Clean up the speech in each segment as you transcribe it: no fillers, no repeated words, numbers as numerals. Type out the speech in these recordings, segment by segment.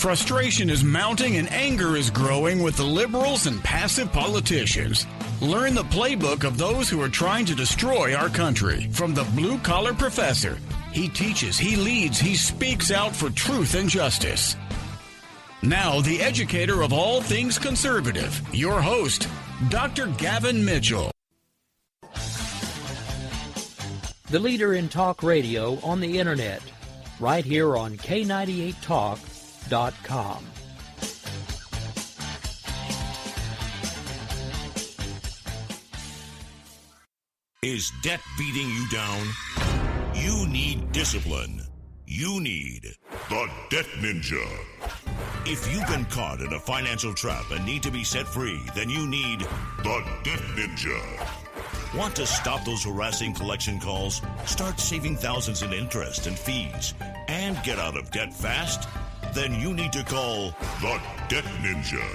Frustration is mounting and anger is growing with the liberals and passive politicians. Learn the playbook of those who are trying to destroy our country. From the blue-collar professor, he teaches, he leads, he speaks out for truth and justice. Now, the educator of all things conservative, your host, Dr. Gavin Mitchell. The leader in talk radio on the internet, right here on K98Talk.com. Is debt beating you down? You need discipline. You need the Debt Ninja. If you've been caught in a financial trap and need to be set free, then you need the Debt Ninja. Want to stop those harassing collection calls, start saving thousands in interest and fees, and get out of debt fast? Then you need to call the Debt Ninja.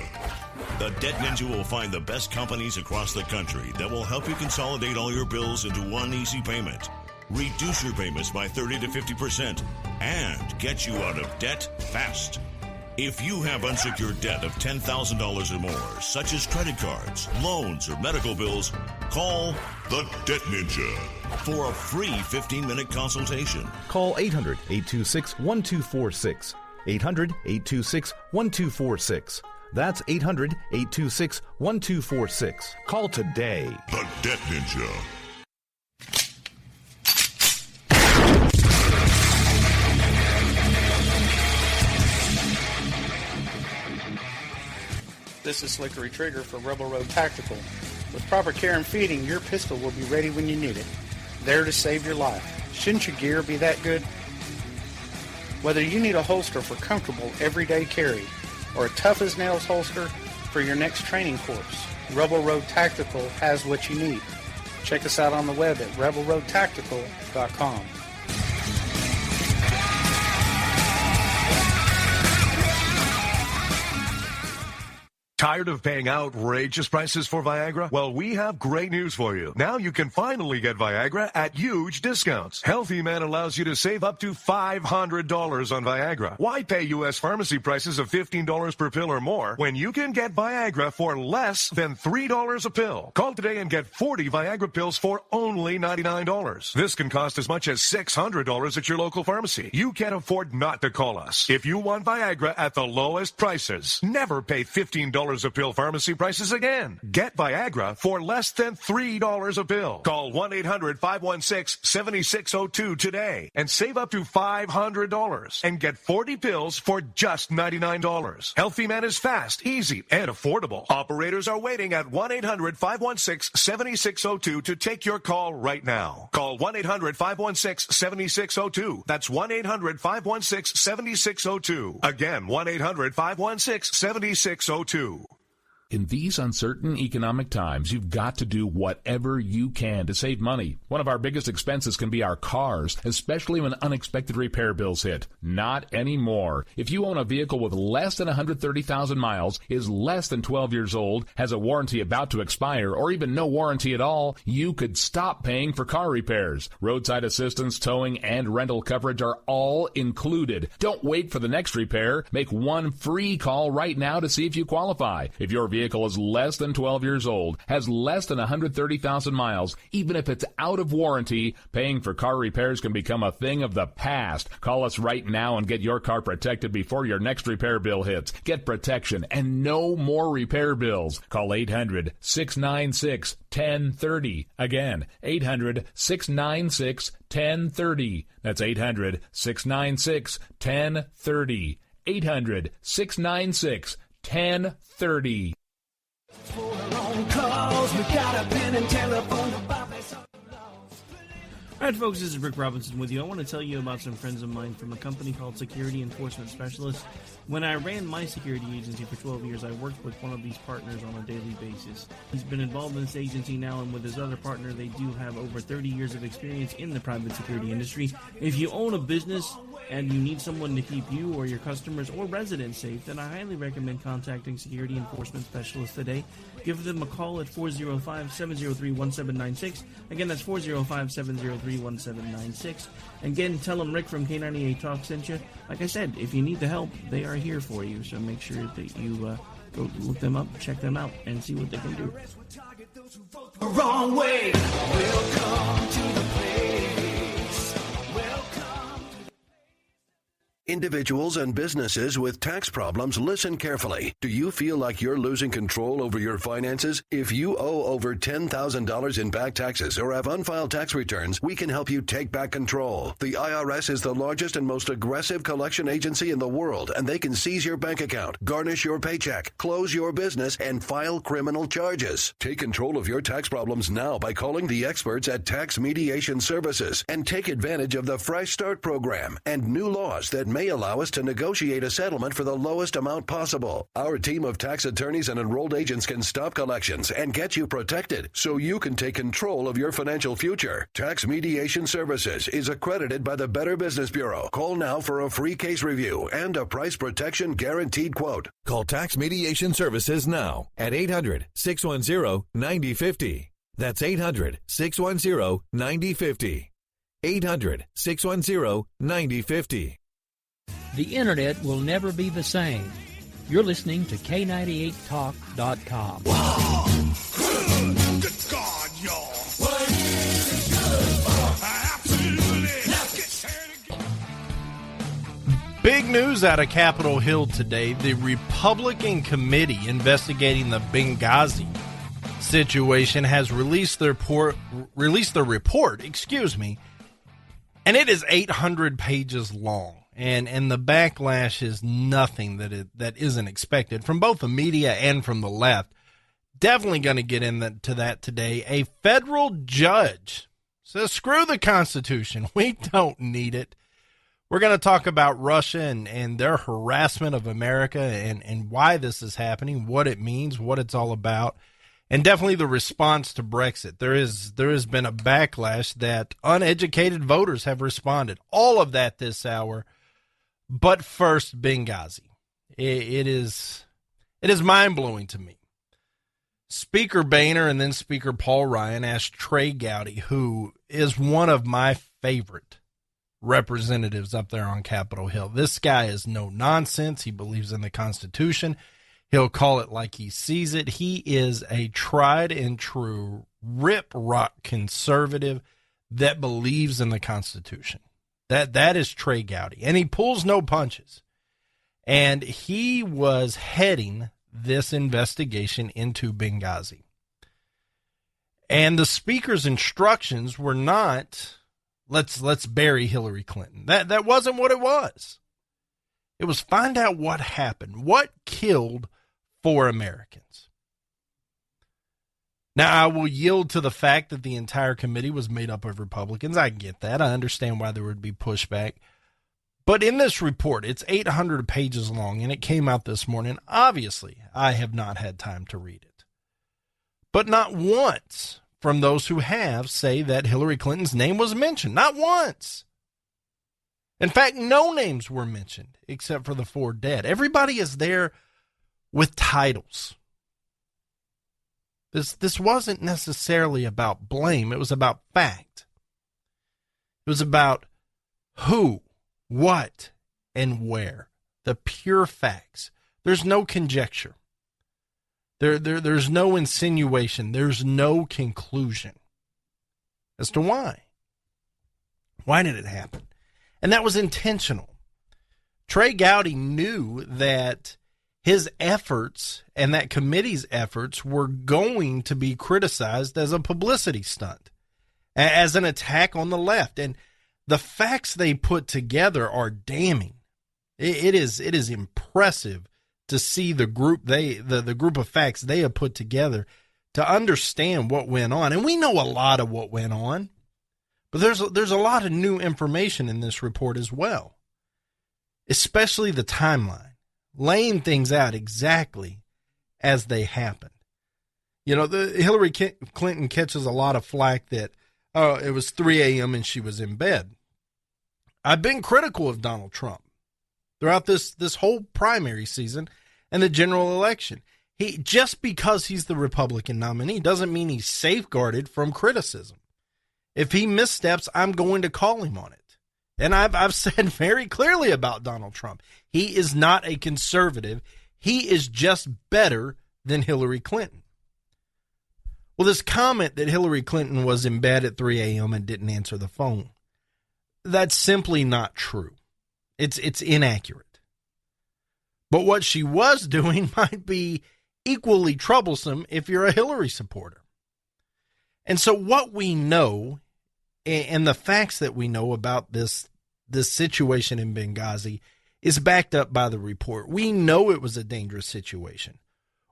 The Debt Ninja will find the best companies across the country that will help you consolidate all your bills into one easy payment, reduce your payments by 30 to 50%, and get you out of debt fast. If you have unsecured debt of $10,000 or more, such as credit cards, loans, or medical bills, call the Debt Ninja for a free 15-minute consultation. Call 800-826-1246. 800-826-1246. That's 800-826-1246. Call today. The Debt Ninja. This is Slickery Trigger for Rebel Road Tactical. With proper care and feeding, your pistol will be ready when you need it. There to save your life. Shouldn't your gear be that good? Whether you need a holster for comfortable everyday carry or a tough-as-nails holster for your next training course, Rebel Road Tactical has what you need. Check us out on the web at rebelroadtactical.com. Tired of paying outrageous prices for Viagra? Well, we have great news for you. Now you can finally get Viagra at huge discounts. Healthy Man allows you to save up to $500 on Viagra. Why pay U.S. pharmacy prices of $15 per pill or more when you can get Viagra for less than $3 a pill? Call today and get 40 Viagra pills for only $99. This can cost as much as $600 at your local pharmacy. You can't afford not to call us. If you want Viagra at the lowest prices, never pay $15 a pill pharmacy prices again. Get Viagra for less than $3 a pill. Call 1-800-516-7602 today and save up to $500 and get 40 pills for just $99. Healthy Man is fast, easy, and affordable. Operators are waiting at 1-800-516-7602 to take your call right now. Call 1-800-516-7602. That's 1-800-516-7602. Again, 1-800-516-7602. In these uncertain economic times, you've got to do whatever you can to save money. One of our biggest expenses can be our cars, especially when unexpected repair bills hit. Not anymore. If you own a vehicle with less than 130,000 miles, is less than 12 years old, has a warranty about to expire, or even no warranty at all, you could stop paying for car repairs. Roadside assistance, towing, and rental coverage are all included. Don't wait for the next repair. Make one free call right now to see if you qualify. If your vehicle is less than 12 years old, has less than 130,000 miles, even if it's out of warranty, paying for car repairs can become a thing of the past. Call us right now and get your car protected before your next repair bill hits. Get protection and no more repair bills. Call 800-696-1030. Again, 800-696-1030. That's 800-696-1030. 800-696-1030. All right, folks, this is Rick Robinson with you. I want to tell you about some friends of mine from a company called Security Enforcement Specialists. When I ran my security agency for 12 years, I worked with one of these partners on a daily basis. He's been involved in this agency now, and with his other partner, they do have over 30 years of experience in the private security industry. If you own a business, and you need someone to keep you or your customers or residents safe, then I highly recommend contacting Security Enforcement Specialists today. Give them a call at 405-703-1796. Again, that's 405-703-1796. Again, tell them Rick from K98 Talk sent you. Like I said, if you need the help, they are here for you, so make sure that you go look them up, check them out, and see what they can do. Wrong way. Welcome to the place. Individuals and businesses with tax problems, listen carefully. Do you feel like you're losing control over your finances? If you owe over $10,000 in back taxes or have unfiled tax returns, we can help you take back control. The IRS is the largest and most aggressive collection agency in the world, and they can seize your bank account, garnish your paycheck, close your business, and file criminal charges. Take control of your tax problems now by calling the experts at Tax Mediation Services and take advantage of the Fresh Start program and new laws that may allow us to negotiate a settlement for the lowest amount possible. Our team of tax attorneys and enrolled agents can stop collections and get you protected so you can take control of your financial future. Tax Mediation Services is accredited by the Better Business Bureau. Call now for a free case review and a price protection guaranteed quote. Call Tax Mediation Services now at 800-610-9050. That's 800-610-9050. 800-610-9050. The Internet will never be the same. You're listening to K98Talk.com. Wow. Good God, y'all. What is it good for? Absolutely. Now get started. Big news out of Capitol Hill today. The Republican committee investigating the Benghazi situation has released their report, and it is 800 pages long. And the backlash is nothing that isn't expected from both the media and from the left. Definitely going to get into that today. A federal judge says, screw the Constitution. We don't need it. We're going to talk about Russia and their harassment of America and why this is happening, what it means, what it's all about, and definitely the response to Brexit. There has been a backlash that uneducated voters have responded. All of that this hour. But first, Benghazi. It is mind-blowing to me. Speaker Boehner and then Speaker Paul Ryan asked Trey Gowdy, who is one of my favorite representatives up there on Capitol Hill. This guy is no nonsense. He believes in the Constitution. He'll call it like he sees it. He is a tried and true rip-rock conservative that believes in the Constitution. That is Trey Gowdy, and he pulls no punches. And he was heading this investigation into Benghazi. And the speaker's instructions were not, let's bury Hillary Clinton. That wasn't what it was. It was find out what happened, what killed 4 Americans. Now, I will yield to the fact that the entire committee was made up of Republicans. I get that. I understand why there would be pushback. But in this report, it's 800 pages long, and it came out this morning. Obviously, I have not had time to read it. But not once from those who have say that Hillary Clinton's name was mentioned. Not once. In fact, no names were mentioned except for the 4 dead. Everybody is there with titles. This wasn't necessarily about blame. It was about fact. It was about who, what, and where. The pure facts. There's no conjecture. There's no insinuation. There's no conclusion as to why. Why did it happen? And that was intentional. Trey Gowdy knew that his efforts and that committee's efforts were going to be criticized as a publicity stunt, as an attack on the left. And the facts they put together are damning. It is impressive to see the group the group of facts they have put together to understand what went on. And we know a lot of what went on, but there's a lot of new information in this report as well, especially the timeline, laying things out exactly as they happened. You know, the Hillary Clinton catches a lot of flack that, it was 3 a.m. and she was in bed. I've been critical of Donald Trump throughout this whole primary season and the general election. Just because he's the Republican nominee doesn't mean he's safeguarded from criticism. If he missteps, I'm going to call him on it. And I've said very clearly about Donald Trump. He is not a conservative. He is just better than Hillary Clinton. Well, this comment that Hillary Clinton was in bed at 3 a.m. and didn't answer the phone, that's simply not true. It's inaccurate. But what she was doing might be equally troublesome if you're a Hillary supporter. And so what we know and the facts that we know about this situation in Benghazi is backed up by the report. We know it was a dangerous situation.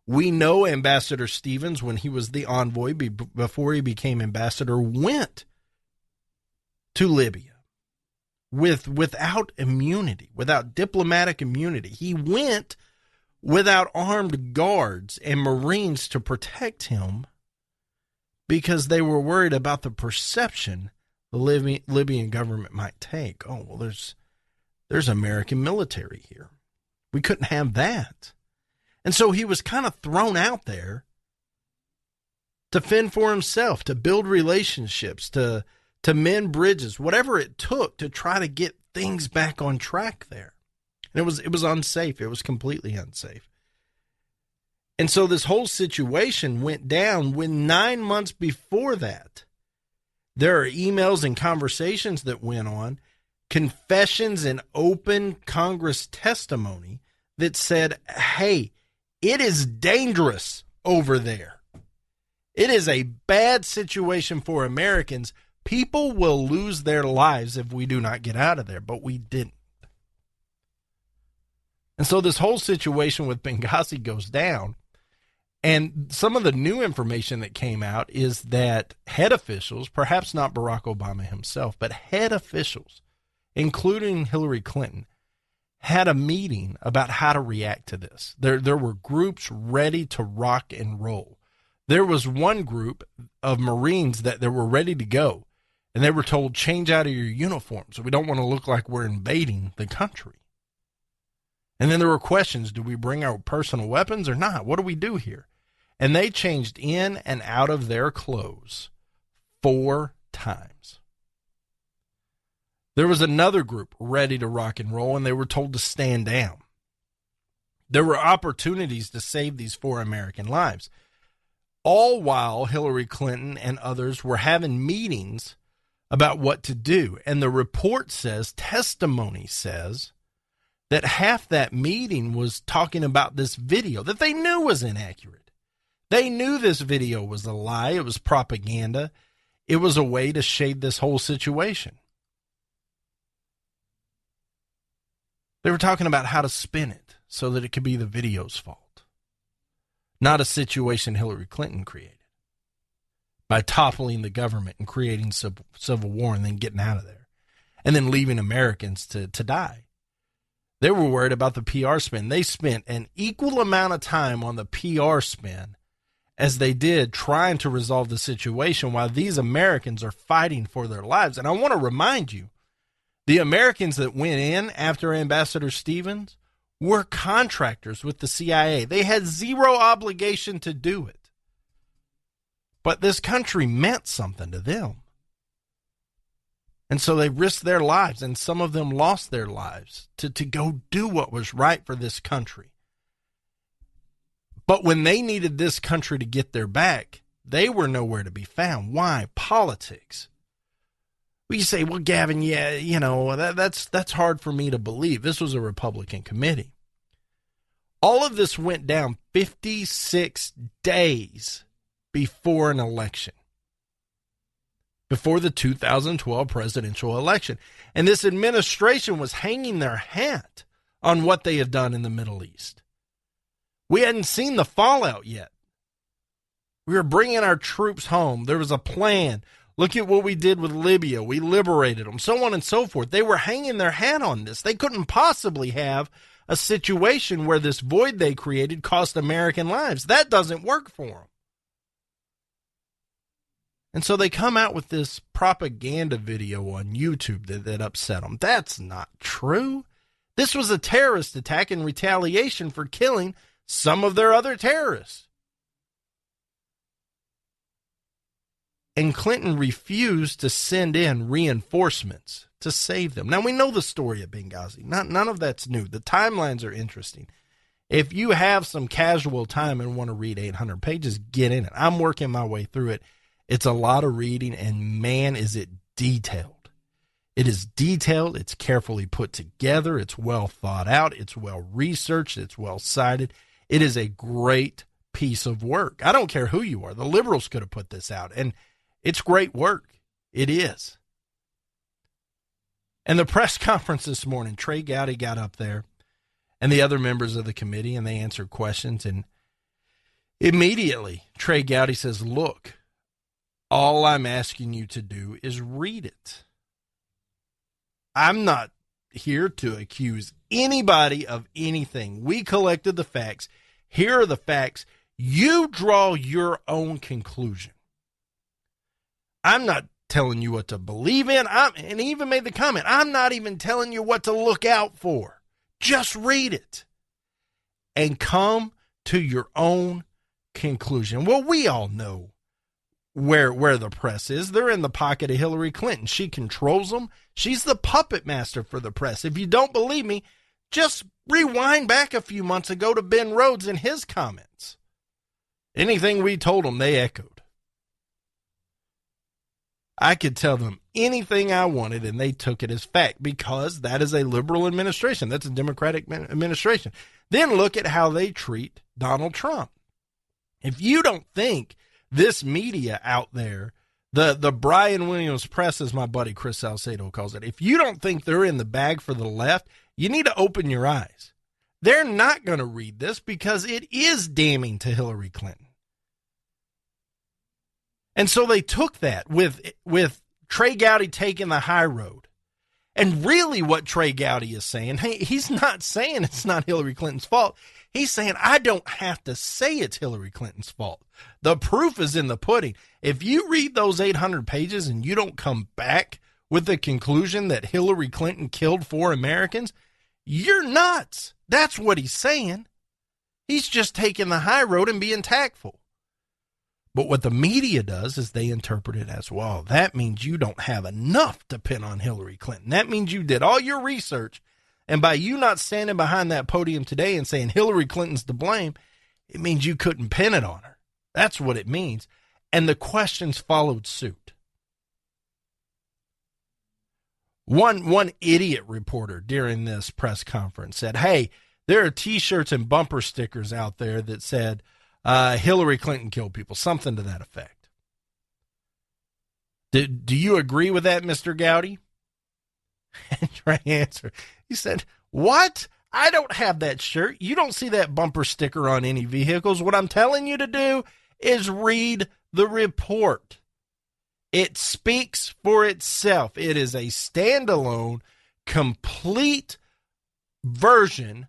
We know Ambassador Stevens, when he was the envoy before he became ambassador, went to Libya without immunity, without diplomatic immunity. He went without armed guards and Marines to protect him because they were worried about the perception the Libyan government might take. Oh, well, there's American military here. We couldn't have that. And so he was kind of thrown out there to fend for himself, to build relationships, to mend bridges, whatever it took to try to get things back on track there. And it was unsafe. It was completely unsafe. And so this whole situation went down when 9 months before that, there are emails and conversations that went on, confessions and open Congress testimony that said, hey, it is dangerous over there. It is a bad situation for Americans. People will lose their lives if we do not get out of there, but we didn't. And so this whole situation with Benghazi goes down. And some of the new information that came out is that head officials, perhaps not Barack Obama himself, but head officials, including Hillary Clinton, had a meeting about how to react to this. There were groups ready to rock and roll. There was one group of Marines that they were ready to go, and they were told, change out of your uniforms. We don't want to look like we're invading the country. And then there were questions, do we bring our personal weapons or not? What do we do here? And they changed in and out of their clothes 4 times. There was another group ready to rock and roll, and they were told to stand down. There were opportunities to save these 4 American lives, all while Hillary Clinton and others were having meetings about what to do. And the report says, testimony says, that half that meeting was talking about this video that they knew was inaccurate. They knew this video was a lie. It was propaganda. It was a way to shade this whole situation. They were talking about how to spin it so that it could be the video's fault, not a situation Hillary Clinton created by toppling the government and creating civil war and then getting out of there and then leaving Americans to die. They were worried about the PR spin. They spent an equal amount of time on the PR spin as they did trying to resolve the situation while these Americans are fighting for their lives. And I want to remind you, the Americans that went in after Ambassador Stevens were contractors with the CIA. They had zero obligation to do it. But this country meant something to them. And so they risked their lives, and some of them lost their lives to go do what was right for this country. But when they needed this country to get their back, they were nowhere to be found. Why? Politics. Well, you say, well, Gavin, yeah, you know, that's hard for me to believe. This was a Republican committee. All of this went down 56 days before an election, before the 2012 presidential election. And this administration was hanging their hat on what they have done in the Middle East. We hadn't seen the fallout yet. We were bringing our troops home. There was a plan. Look at what we did with Libya. We liberated them, so on and so forth. They were hanging their hat on this. They couldn't possibly have a situation where this void they created cost American lives. That doesn't work for them. And so they come out with this propaganda video on YouTube that upset them. That's not true. This was a terrorist attack in retaliation for killing some of their other terrorists. And Clinton refused to send in reinforcements to save them. Now, we know the story of Benghazi. None of that's new. The timelines are interesting. If you have some casual time and want to read 800 pages, get in it. I'm working my way through it. It's a lot of reading, and man, is it detailed. It is detailed. It's carefully put together. It's well thought out. It's well researched. It's well cited. It is a great piece of work. I don't care who you are. The liberals could have put this out, and it's great work. It is. And the press conference this morning, Trey Gowdy got up there and the other members of the committee, and they answered questions. And immediately, Trey Gowdy says, look, all I'm asking you to do is read it. I'm not here to accuse anybody of anything. We collected the facts. Here are the facts. You draw your own conclusion. I'm not telling you what to believe in. And he even made the comment, I'm not even telling you what to look out for. Just read it and come to your own conclusion. Well, we all know where the press is. They're in the pocket of Hillary Clinton. She controls them. She's the puppet master for the press. If you don't believe me, just rewind back a few months ago to Ben Rhodes and his comments. Anything we told them, they echoed. I could tell them anything I wanted, and they took it as fact because that is a liberal administration. That's a Democratic administration. Then look at how they treat Donald Trump. If you don't think this media out there, the Brian Williams press, as my buddy Chris Salcedo calls it, if you don't think they're in the bag for the left, you need to open your eyes. They're not going to read this because it is damning to Hillary Clinton. And so they took that with Trey Gowdy taking the high road. And really what Trey Gowdy is saying, he's not saying it's not Hillary Clinton's fault. He's saying, I don't have to say it's Hillary Clinton's fault. The proof is in the pudding. If you read those 800 pages and you don't come back with the conclusion that Hillary Clinton killed 4 Americans, you're nuts. That's what he's saying. He's just taking the high road and being tactful. But what the media does is they interpret it as, well, that means you don't have enough to pin on Hillary Clinton. That means you did all your research, and by you not standing behind that podium today and saying Hillary Clinton's to blame, it means you couldn't pin it on her. That's what it means. And the questions followed suit. One idiot reporter during this press conference said, hey, there are T-shirts and bumper stickers out there that said, Hillary Clinton killed people, something to that effect. Do you agree with that, Mr. Gowdy? And Trey answered, he said, what? I don't have that shirt. You don't see that bumper sticker on any vehicles. What I'm telling you to do is read the report. It speaks for itself. It is a standalone, complete version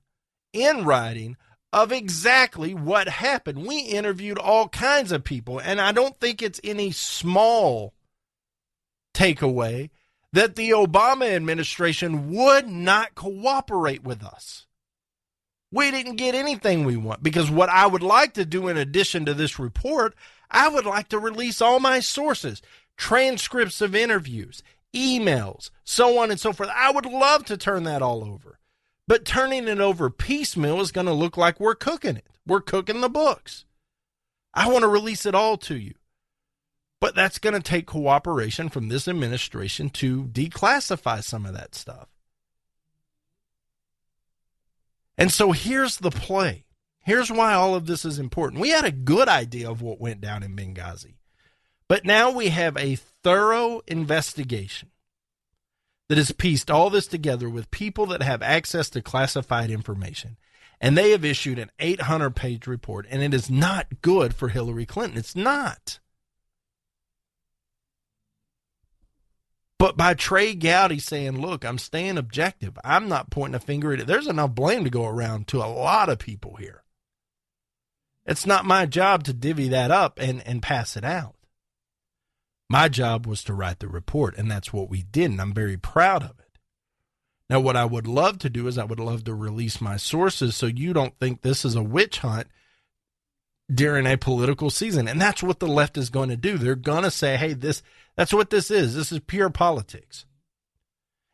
in writing of exactly what happened. We interviewed all kinds of people, and I don't think it's any small takeaway that the Obama administration would not cooperate with us. We didn't get anything we want, because what I would like to do in addition to this report, I would like to release all my sources, transcripts of interviews, emails, so on and so forth. I would love to turn that all over. But turning it over piecemeal is going to look like we're cooking it. We're cooking the books. I want to release it all to you. But that's going to take cooperation from this administration to declassify some of that stuff. And so here's the play. Here's why all of this is important. We had a good idea of what went down in Benghazi. But now we have a thorough investigation that has pieced all this together with people that have access to classified information. And they have issued an 800-page report, and it is not good for Hillary Clinton. It's not. But by Trey Gowdy saying, look, I'm staying objective, I'm not pointing a finger at it. There's enough blame to go around to a lot of people here. It's not my job to divvy that up and pass it out. My job was to write the report, and that's what we did, and I'm very proud of it. Now, what I would love to do is I would love to release my sources so you don't think this is a witch hunt during a political season. And that's what the left is going to do. They're going to say, hey, that's what this is. This is pure politics.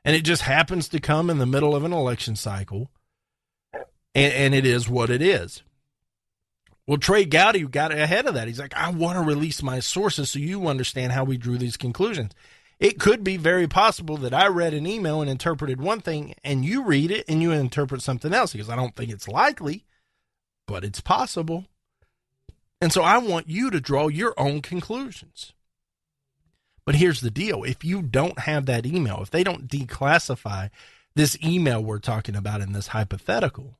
And it just happens to come in the middle of an election cycle. And it is what it is. Well, Trey Gowdy got ahead of that. He's like, I want to release my sources so you understand how we drew these conclusions. It could be very possible that I read an email and interpreted one thing, and you read it and you interpret something else, because I don't think it's likely, but it's possible. And so I want you to draw your own conclusions. But here's the deal. If you don't have that email, if they don't declassify this email we're talking about in this hypothetical,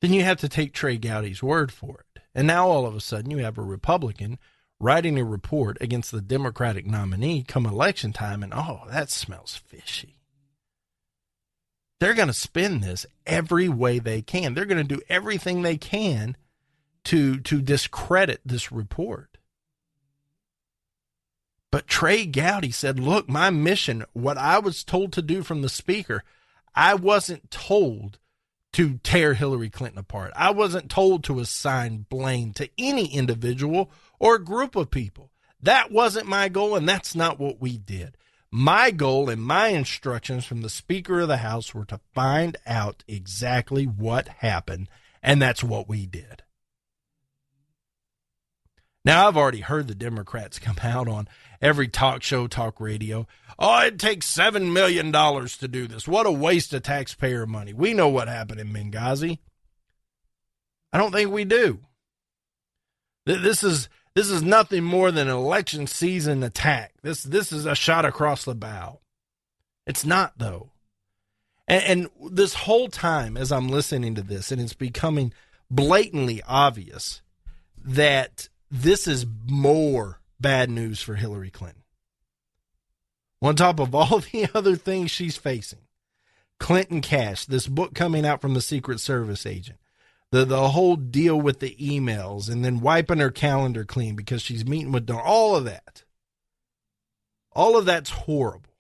then you have to take Trey Gowdy's word for it. And now all of a sudden you have a Republican writing a report against the Democratic nominee come election time, and oh, that smells fishy. They're going to spin this every way they can. They're going to do everything they can to discredit this report. But Trey Gowdy said, look, my mission, what I was told to do from the speaker, I wasn't told to tear Hillary Clinton apart. I wasn't told to assign blame to any individual or group of people. That wasn't my goal, and that's not what we did. My goal and my instructions from the Speaker of the House were to find out exactly what happened, and that's what we did. Now, I've already heard the Democrats come out on every talk show, talk radio. Oh, it takes $7 million to do this. What a waste of taxpayer money. We know what happened in Benghazi. I don't think we do. This is nothing more than an election season attack. This is a shot across the bow. It's not, though. And this whole time as I'm listening to this, and it's becoming blatantly obvious that this is more bad news for Hillary Clinton. On top of all the other things she's facing. Clinton Cash, this book coming out from the Secret Service agent. The whole deal with the emails, and then wiping her calendar clean because she's meeting with Don. All of that. All of that's horrible.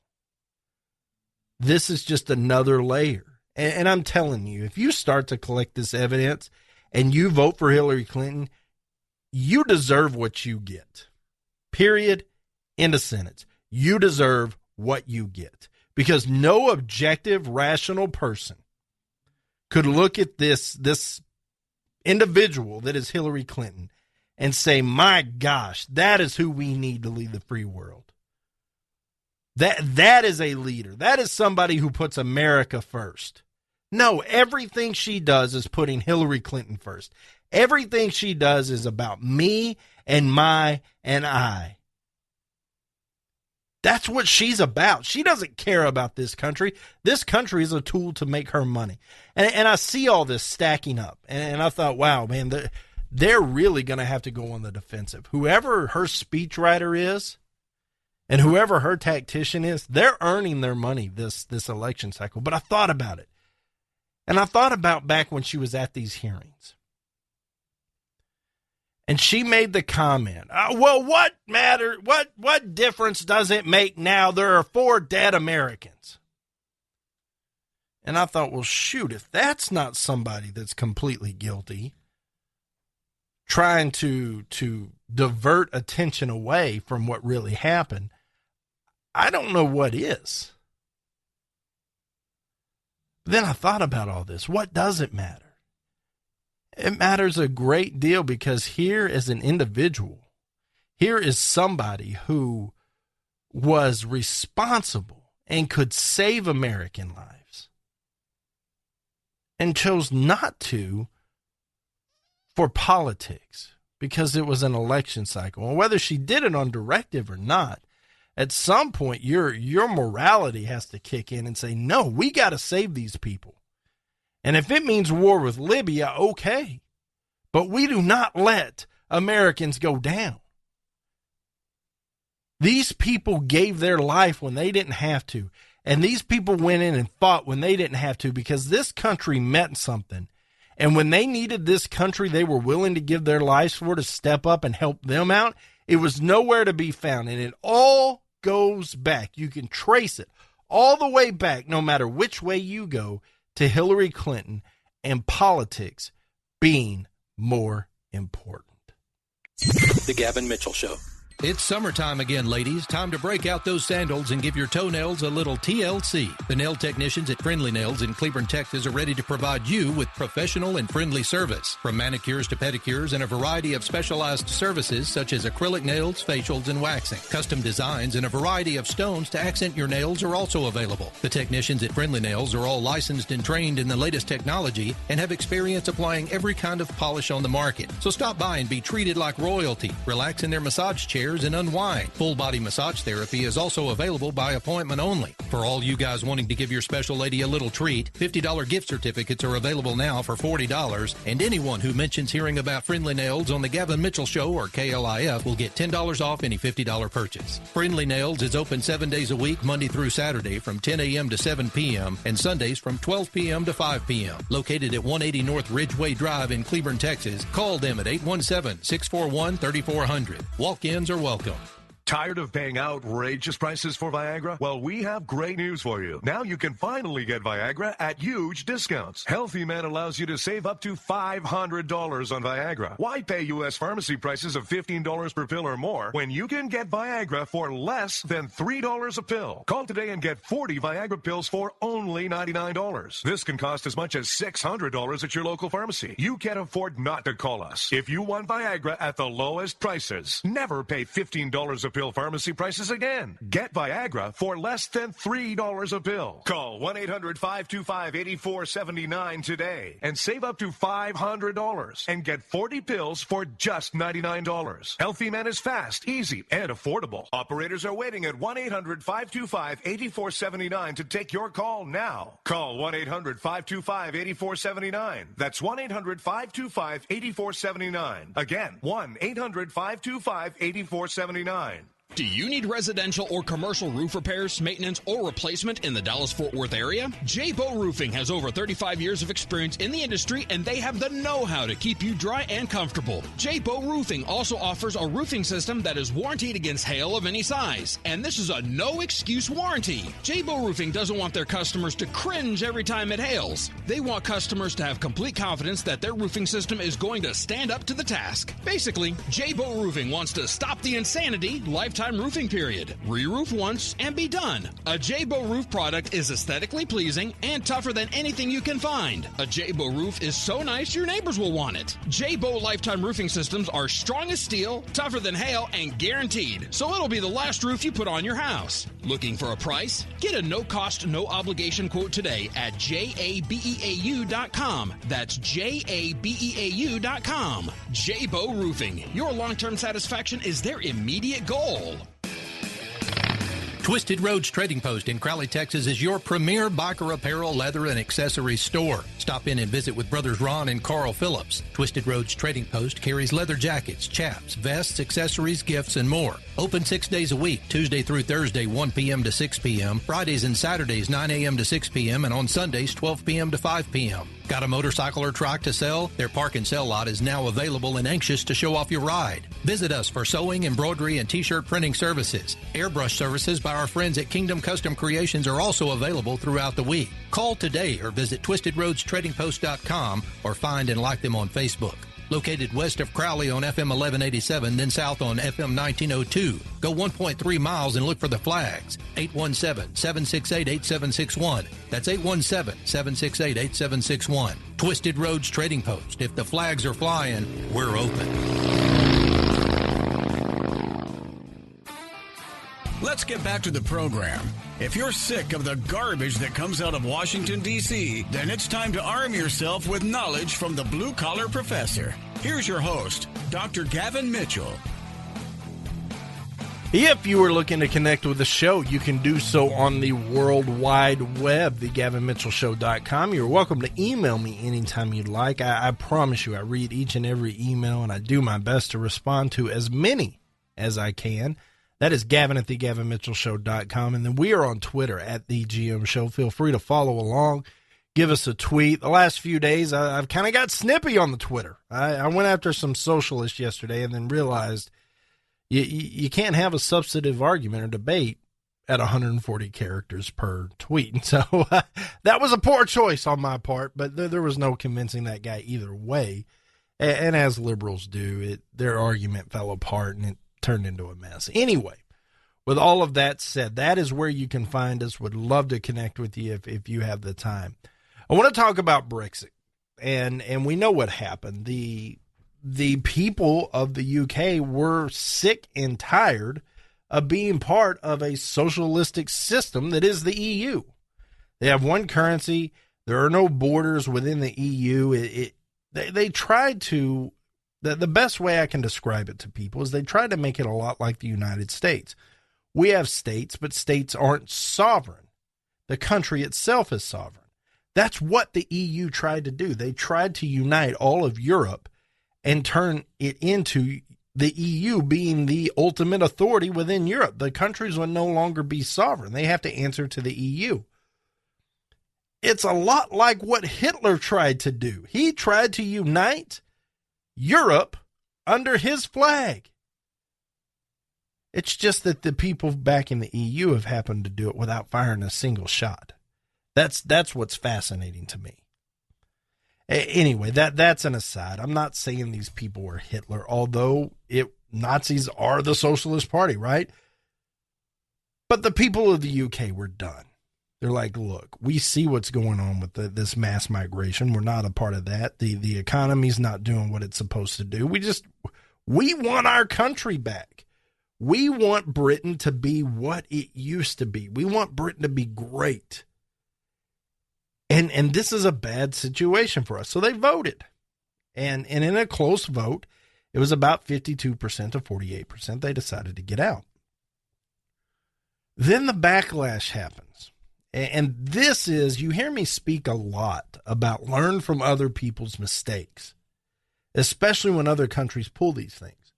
This is just another layer. And I'm telling you, if you start to collect this evidence and you vote for Hillary Clinton, you deserve what you get. Period. End of sentence. You deserve what you get. Because no objective, rational person could look at this individual that is Hillary Clinton and say, my gosh, that is who we need to lead the free world. That is a leader. That is somebody who puts America first. No, everything she does is putting Hillary Clinton first. Everything she does is about me and my and I. That's what she's about. She doesn't care about this country. This country is a tool to make her money. And I see all this stacking up. And I thought, wow, man, they're really going to have to go on the defensive. Whoever her speechwriter is and whoever her tactician is, they're earning their money this election cycle. But I thought about it. And I thought about back when she was at these hearings. And she made the comment, well, what matter? What difference does it make now? There are 4 dead Americans. And I thought, well, shoot, if that's not somebody that's completely guilty, trying to divert attention away from what really happened, I don't know what is. Then I thought about all this. What does it matter? It matters a great deal, because here is an individual. Here is somebody who was responsible and could save American lives and chose not to for politics because it was an election cycle. And whether she did it on directive or not, at some point your morality has to kick in and say, no, we got to save these people. And if it means war with Libya, okay. But we do not let Americans go down. These people gave their life when they didn't have to. And these people went in and fought when they didn't have to, because this country meant something. And when they needed this country, they were willing to give their lives for, to step up and help them out. It was nowhere to be found, and it all goes back. You can trace it all the way back, no matter which way you go, to Hillary Clinton and politics being more important. The Gavin Mitchell Show. It's summertime again, ladies. Time to break out those sandals and give your toenails a little TLC. The nail technicians at Friendly Nails in Cleburne, Texas are ready to provide you with professional and friendly service. From manicures to pedicures and a variety of specialized services such as acrylic nails, facials, and waxing. Custom designs and a variety of stones to accent your nails are also available. The technicians at Friendly Nails are all licensed and trained in the latest technology and have experience applying every kind of polish on the market. So stop by and be treated like royalty. Relax in their massage chairs and unwind. Full body massage therapy is also available by appointment only. For all you guys wanting to give your special lady a little treat, $50 gift certificates are available now for $40, and anyone who mentions hearing about Friendly Nails on the Gavin Mitchell Show or KLIF will get $10 off any $50 purchase. Friendly Nails is open 7 days a week, Monday through Saturday from 10 a.m. to 7 p.m. and Sundays from 12 p.m. to 5 p.m. Located at 180 North Ridgeway Drive in Cleburne, Texas. Call them at 817-641-3400. Walk-ins are welcome. Tired of paying outrageous prices for Viagra? Well, we have great news for you. Now you can finally get Viagra at huge discounts. Healthy Man allows you to save up to $500 on Viagra. Why pay U.S. pharmacy prices of $15 per pill or more when you can get Viagra for less than $3 a pill? Call today and get 40 Viagra pills for only $99. This can cost as much as $600 at your local pharmacy. You can't afford not to call us. If you want Viagra at the lowest prices, never pay $15 a pill pharmacy prices again. Get Viagra for less than $3 a pill. Call 1-800-525-8479 today and save up to $500 and get 40 pills for just $99. Healthy Man is fast, easy, and affordable. Operators are waiting at 1-800-525-8479 to take your call now. Call 1-800-525-8479. That's 1-800-525-8479. Again, 1-800-525-8479. Do you need residential or commercial roof repairs, maintenance, or replacement in the Dallas-Fort Worth area? J-Bow Roofing has over 35 years of experience in the industry, and they have the know-how to keep you dry and comfortable. J-Bow Roofing also offers a roofing system that is warranted against hail of any size, and this is a no-excuse warranty. J-Bow Roofing doesn't want their customers to cringe every time it hails. They want customers to have complete confidence that their roofing system is going to stand up to the task. Basically, J-Bow Roofing wants to stop the insanity, lifetime roofing period. Re-roof once and be done. A J-Bow roof product is aesthetically pleasing and tougher than anything you can find. A J-Bow roof is so nice your neighbors will want it. J-Bow lifetime roofing systems are strong as steel, tougher than hail, and guaranteed. So it'll be the last roof you put on your house. Looking for a price? Get a no-cost, no-obligation quote today at jabeau.com. That's jabeau.com. J-Bow Roofing. Your long-term satisfaction is their immediate goal. Twisted Roads Trading Post in Crowley, Texas is your premier biker apparel, leather, and accessories store. Stop in and visit with Brothers Ron and Carl Phillips. Twisted Roads Trading Post carries leather jackets, chaps, vests, accessories, gifts, and more. Open 6 days a week, Tuesday through Thursday, 1 p.m. to 6 p.m., Fridays and Saturdays, 9 a.m. to 6 p.m., and on Sundays, 12 p.m. to 5 p.m. Got a motorcycle or truck to sell? Their park and sell lot is now available and anxious to show off your ride. Visit us for sewing, embroidery, and t-shirt printing services. Airbrush services by our friends at Kingdom Custom Creations are also available throughout the week. Call today or visit twistedroadstradingpost.com or find and like them on Facebook. Located west of Crowley on FM 1187, then south on FM 1902. Go 1.3 miles and look for the flags. 817-768-8761. That's 817-768-8761. Twisted Roads Trading Post. If the flags are flying, we're open. Let's get back to the program. If you're sick of the garbage that comes out of Washington, D.C., then it's time to arm yourself with knowledge from the Blue Collar Professor. Here's your host, Dr. Gavin Mitchell. If you are looking to connect with the show, you can do so on the World Wide Web, thegavinmitchellshow.com. You're welcome to email me anytime you'd like. I promise you, I read each and every email, and I do my best to respond to as many as I can. That is Gavin at thegavinmitchellshow.com. And then we are on Twitter at The GM Show. Feel free to follow along. Give us a tweet. The last few days, I've kind of got snippy on the Twitter. I went after some socialists yesterday and then realized, You can't have a substantive argument or debate at 140 characters per tweet. And so that was a poor choice on my part, but there was no convincing that guy either way. And as liberals do, their argument fell apart and it turned into a mess. Anyway, with all of that said, that is where you can find us. Would love to connect with you if you have the time. I want to talk about Brexit, and we know what happened. The people of the UK were sick and tired of being part of a socialistic system that is the EU. They have one currency. There are no borders within the EU. They tried to, the best way I can describe it to people is they tried to make it a lot like the United States. We have states, but states aren't sovereign. The country itself is sovereign. That's what the EU tried to do. They tried to unite all of Europe and turn it into the EU being the ultimate authority within Europe. The countries will no longer be sovereign. They have to answer to the EU. It's a lot like what Hitler tried to do. He tried to unite Europe under his flag. It's just that the people back in the EU have happened to do it without firing a single shot. That's what's fascinating to me. Anyway, that's an aside. I'm not saying these people were Hitler, although Nazis are the Socialist Party, right? But the people of the UK were done. They're like, look, we see what's going on with this mass migration. We're not a part of that. The economy's not doing what it's supposed to do. We want our country back. We want Britain to be what it used to be. We want Britain to be great. And this is a bad situation for us. So they voted. And in a close vote, it was about 52% to 48%. They decided to get out. Then the backlash happens. And this is, you hear me speak a lot about learn from other people's mistakes, especially when other countries pull these things.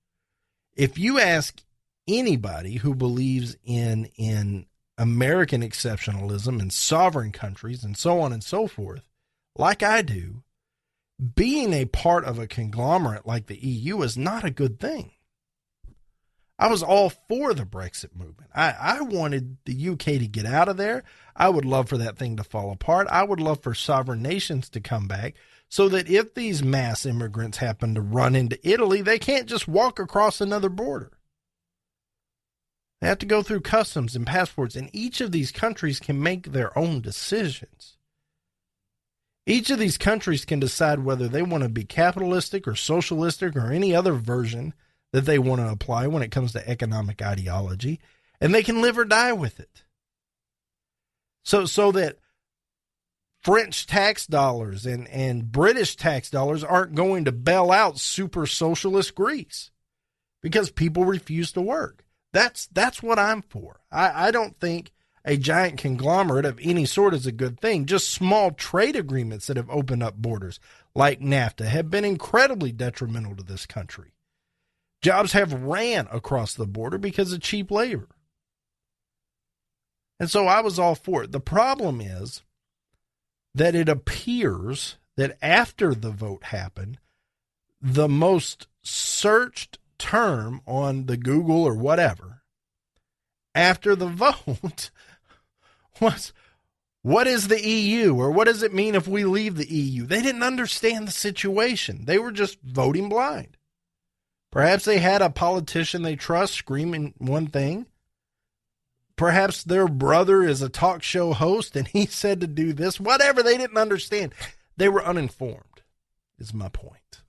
If you ask anybody who believes in American exceptionalism and sovereign countries and so on and so forth, like I do, being a part of a conglomerate like the EU is not a good thing. I was all for the Brexit movement. I wanted the UK to get out of there. I would love for that thing to fall apart. I would love for sovereign nations to come back so that if these mass immigrants happen to run into Italy, they can't just walk across another border. They have to go through customs and passports, and each of these countries can make their own decisions. Each of these countries can decide whether they want to be capitalistic or socialistic or any other version that they want to apply when it comes to economic ideology, and they can live or die with it. So that French tax dollars and British tax dollars aren't going to bail out super socialist Greece because people refuse to work. That's what I'm for. I don't think a giant conglomerate of any sort is a good thing. Just small trade agreements that have opened up borders, like NAFTA, have been incredibly detrimental to this country. Jobs have ran across the border because of cheap labor. And so I was all for it. The problem is that it appears that after the vote happened, the most searched term on the Google or whatever after the vote was, what is the EU, or what does it mean if we leave the EU? They didn't understand the situation. They were just voting blind. Perhaps they had a politician they trust screaming one thing. Perhaps their brother is a talk show host and he said to do this. Whatever, they didn't understand. They were uninformed, is my point.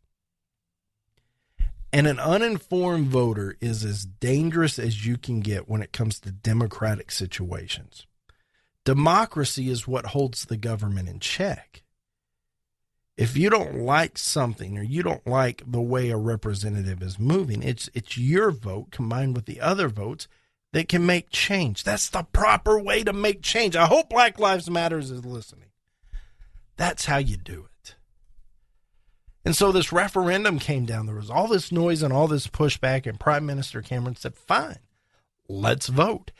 And an uninformed voter is as dangerous as you can get when it comes to democratic situations. Democracy is what holds the government in check. If you don't like something or you don't like the way a representative is moving, it's your vote combined with the other votes that can make change. That's the proper way to make change. I hope Black Lives Matter is listening. That's how you do it. And so this referendum came down. There was all this noise and all this pushback, and Prime Minister Cameron said, fine, let's vote.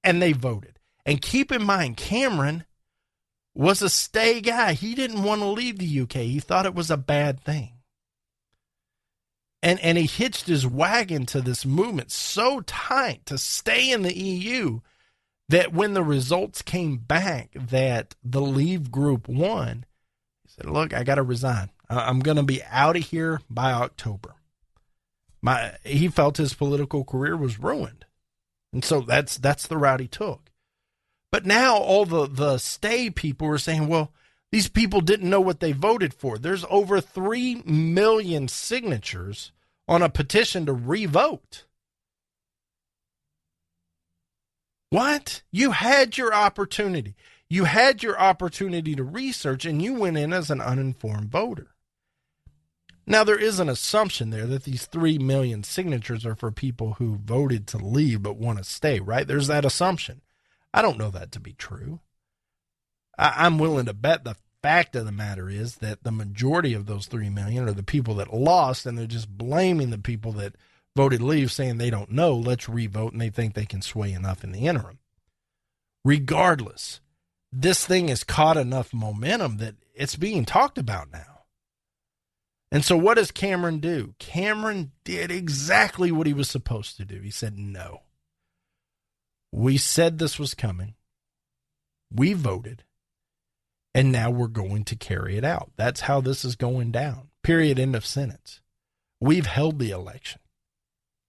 And they voted. And keep in mind, Cameron was a stay guy. He didn't want to leave the UK. He thought it was a bad thing. And he hitched his wagon to this movement so tight to stay in the EU that when the results came back that the Leave group won, he said, look, I got to resign. I'm going to be out of here by October. He felt his political career was ruined. And so that's the route he took. But now all the stay people are saying, well, these people didn't know what they voted for. There's over 3 million signatures on a petition to revote. What? You had your opportunity. You had your opportunity to research, and you went in as an uninformed voter. Now, there is an assumption there that these 3 million signatures are for people who voted to leave but want to stay, right? There's that assumption. I don't know that to be true. I'm willing to bet the fact of the matter is that the majority of those 3 million are the people that lost, and they're just blaming the people that voted leave, saying they don't know, let's revote, and they think they can sway enough in the interim. Regardless, this thing has caught enough momentum that it's being talked about now. And so what does Cameron do? Cameron did exactly what he was supposed to do. He said, no. We said this was coming. We voted. And now we're going to carry it out. That's how this is going down. Period. End of sentence. We've held the election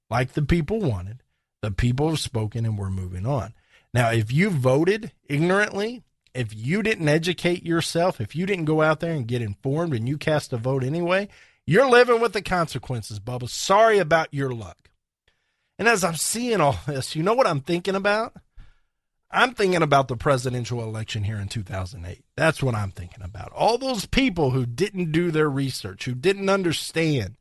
like the people wanted. The people have spoken, and we're moving on. Now, if you voted ignorantly, if you didn't educate yourself, if you didn't go out there and get informed and you cast a vote anyway, you're living with the consequences, Bubba. Sorry about your luck. And as I'm seeing all this, you know what I'm thinking about? I'm thinking about the presidential election here in 2008. That's what I'm thinking about. All those people who didn't do their research, who didn't understand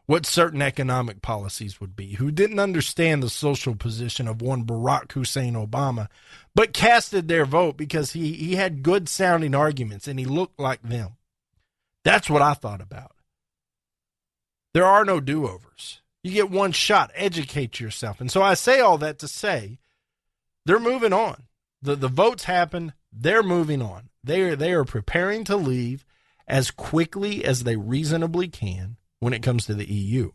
what certain economic policies would be, who didn't understand the social position of one Barack Hussein Obama, but casted their vote because he had good sounding arguments and he looked like them. That's what I thought about. There are no do-overs. You get one shot. Educate yourself. And so I say all that to say they're moving on. The votes happened. They're moving on. They are preparing to leave as quickly as they reasonably can when it comes to the EU.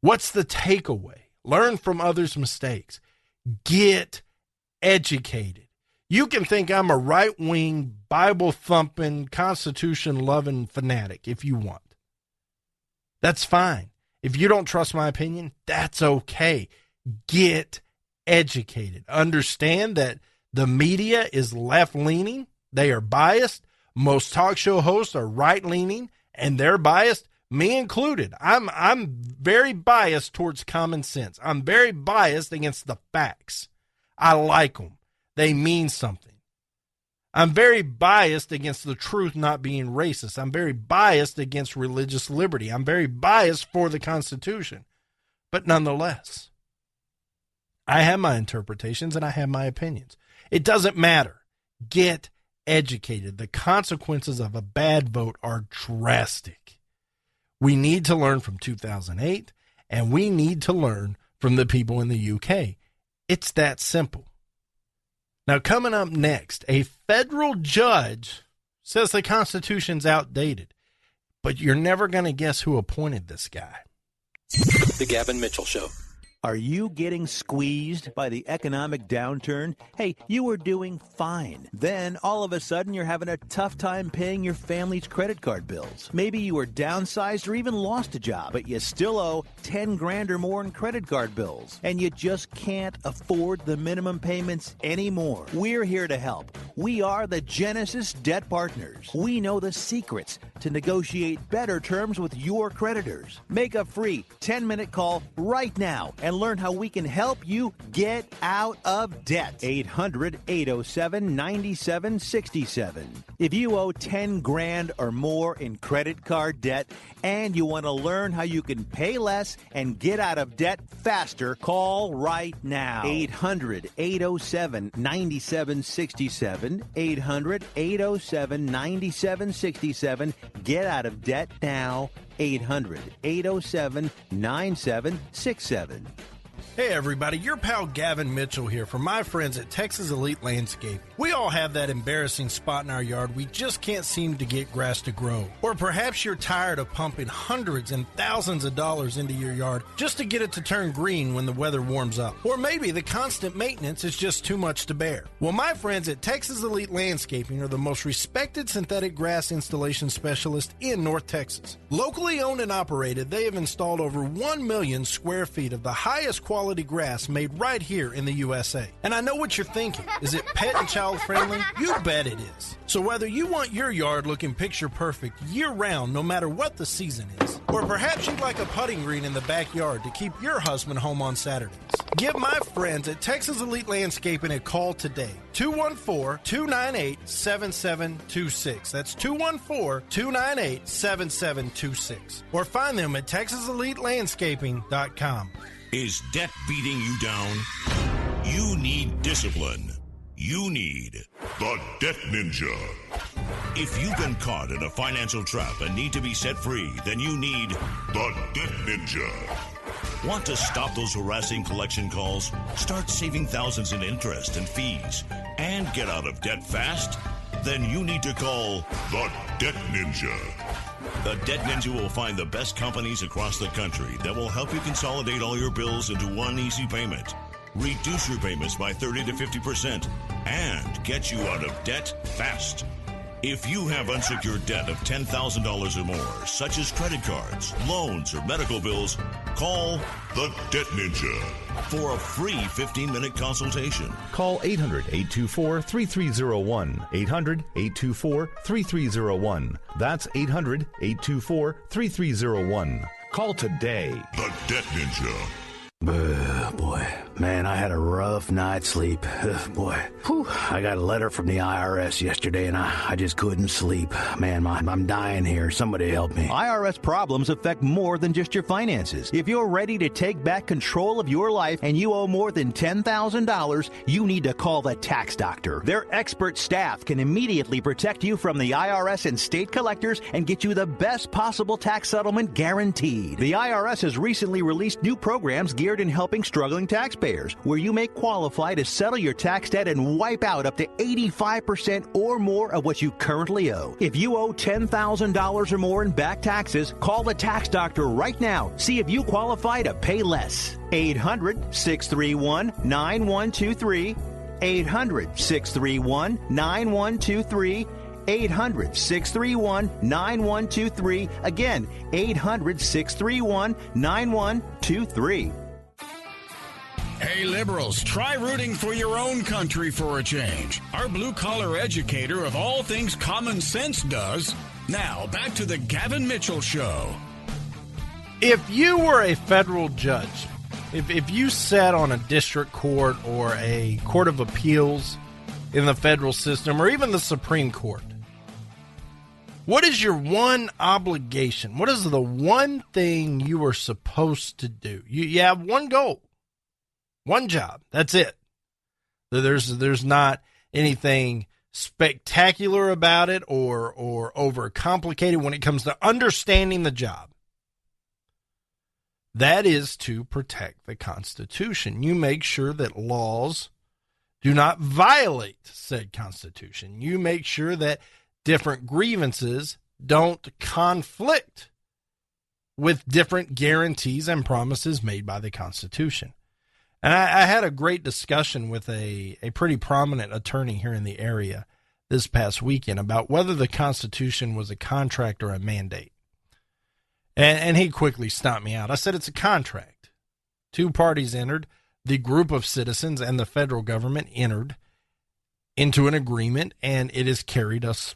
What's the takeaway? Learn from others' mistakes. Get educated. You can think I'm a right-wing, Bible-thumping, Constitution-loving fanatic if you want. That's fine. If you don't trust my opinion, that's okay. Get educated. Understand that the media is left-leaning. They are biased. Most talk show hosts are right-leaning, and they're biased. Me included. I'm very biased towards common sense. I'm very biased against the facts. I like them. They mean something. I'm very biased against the truth not being racist. I'm very biased against religious liberty. I'm very biased for the Constitution. But nonetheless, I have my interpretations and I have my opinions. It doesn't matter. Get educated. The consequences of a bad vote are drastic. We need to learn from 2008, and we need to learn from the people in the UK. It's that simple. Now, coming up next, a federal judge says the Constitution's outdated, but you're never going to guess who appointed this guy. The Gavin Mitchell Show. Are you getting squeezed by the economic downturn? Hey, you were doing fine. Then, all of a sudden, you're having a tough time paying your family's credit card bills. Maybe you were downsized or even lost a job, but you still owe 10 grand or more in credit card bills, and you just can't afford the minimum payments anymore. We're here to help. We are the Genesis Debt Partners. We know the secrets to negotiate better terms with your creditors. Make a free 10-minute call right now and learn how we can help you get out of debt. 800-807-9767. If you owe 10 grand or more in credit card debt and you want to learn how you can pay less and get out of debt faster, call right now. 800-807-9767. 800-807-9767. Get out of debt now. 800-807-9767. Hey everybody, your pal Gavin Mitchell here from my friends at Texas Elite Landscape. We all have that embarrassing spot in our yard we just can't seem to get grass to grow. Or perhaps you're tired of pumping hundreds and thousands of dollars into your yard just to get it to turn green when the weather warms up. Or maybe the constant maintenance is just too much to bear. Well, my friends at Texas Elite Landscaping are the most respected synthetic grass installation specialists in North Texas. Locally owned and operated, they have installed over 1 million square feet of the highest quality grass made right here in the USA. And I know what you're thinking. Is it pet and child friendly? You bet it is. So whether you want your yard looking picture perfect year round, no matter what the season is, or perhaps you'd like a putting green in the backyard to keep your husband home on Saturdays, give my friends at Texas Elite Landscaping a call today. 214-298-7726. That's 214-298-7726. Or find them at TexasEliteLandscaping.com. Is debt beating you down? You need discipline. You need the Debt Ninja. If you've been caught in a financial trap and need to be set free, then you need the Debt Ninja. Want to stop those harassing collection calls, start saving thousands in interest and fees, and get out of debt fast? Then you need to call the Debt Ninja. The Debt Ninja will find the best companies across the country that will help you consolidate all your bills into one easy payment, reduce your payments by 30 to 50%, and get you out of debt fast. If you have unsecured debt of $10,000 or more, such as credit cards, loans, or medical bills, call the Debt Ninja for a free 15-minute consultation. Call 800-824-3301. 800-824-3301. That's 800-824-3301. Call today. The Debt Ninja. Boy, man, I had a rough night's sleep. I got a letter from the IRS yesterday, and I just couldn't sleep. Man, I'm dying here. Somebody help me. IRS problems affect more than just your finances. If you're ready to take back control of your life and you owe more than $10,000, you need to call the tax doctor. Their expert staff can immediately protect you from the IRS and state collectors and get you the best possible tax settlement guaranteed. The IRS has recently released new programs geared in helping struggling taxpayers, where you may qualify to settle your tax debt and wipe out up to 85% or more of what you currently owe. If you owe $10,000 or more in back taxes, call the tax doctor right now. See if you qualify to pay less. 800-631-9123. 800-631-9123. 800-631-9123. Again, 800-631-9123. Hey, liberals, try rooting for your own country for a change. Our blue-collar educator of all things common sense does. Now, back to the Gavin Mitchell Show. If you were a federal judge, if you sat on a district court or a court of appeals in the federal system or even the Supreme Court, what is your one obligation? What is the one thing you are supposed to do? You have one goal. One job. That's it. There's not anything spectacular about it or overcomplicated when it comes to understanding the job. That is to protect the Constitution. You make sure that laws do not violate said Constitution. You make sure that different grievances don't conflict with different guarantees and promises made by the Constitution. And I had a great discussion with a pretty prominent attorney here in the area this past weekend about whether the Constitution was a contract or a mandate. And he quickly stopped me out. I said it's a contract. Two parties entered, the group of citizens and the federal government entered into an agreement, and it has carried us